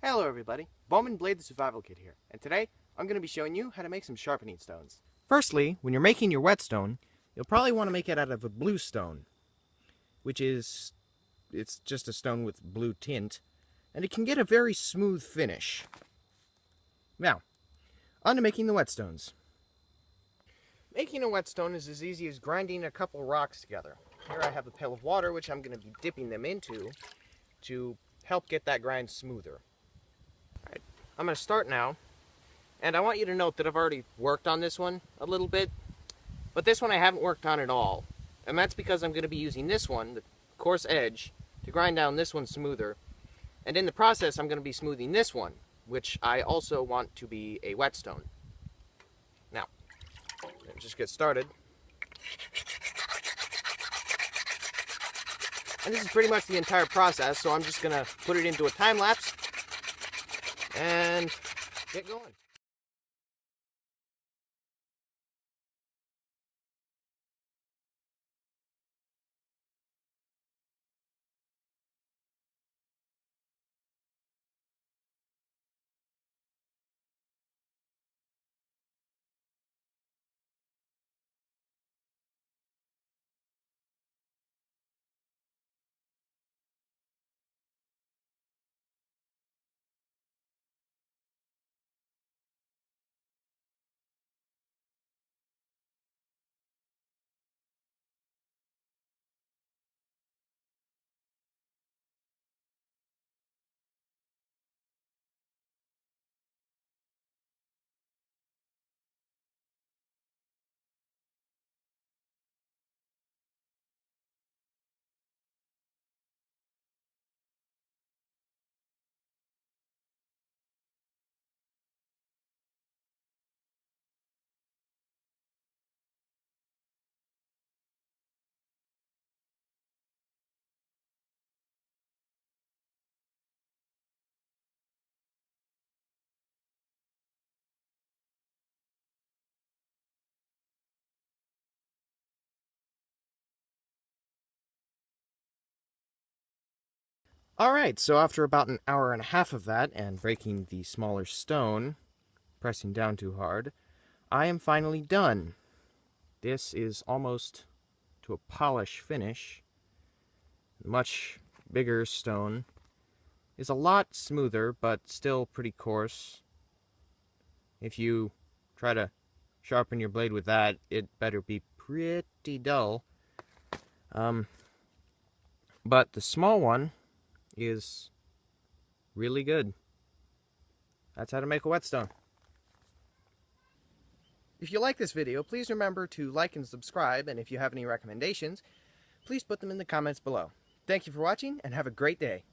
Hello everybody, Bowman Blade the Survival Kit here, and today I'm going to be showing you how to make some sharpening stones. Firstly, when you're making your whetstone, you'll probably want to make it out of a blue stone, it's just a stone with blue tint, and it can get a very smooth finish. Now, on to making the whetstones. Making a whetstone is as easy as grinding a couple rocks together. Here I have a pail of water which I'm going to be dipping them into to help get that grind smoother. Alright, I'm going to start now, and I want you to note that I've already worked on this one a little bit, but this one I haven't worked on at all, and that's because I'm going to be using this one, the coarse edge, to grind down this one smoother, and in the process I'm going to be smoothing this one, which I also want to be a whetstone. Now, let's just get started. And this is pretty much the entire process, so I'm just going to put it into a time lapse and get going. Alright, so after about an hour and a half of that, and breaking the smaller stone, pressing down too hard, I am finally done. This is almost to a polish finish. Much bigger stone is a lot smoother, but still pretty coarse. If you try to sharpen your blade with that, it better be pretty dull. But the small one is really good. That's how to make a whetstone. If you like this video, please remember to like and subscribe, and if you have any recommendations, please put them in the comments below. Thank you for watching, and have a great day.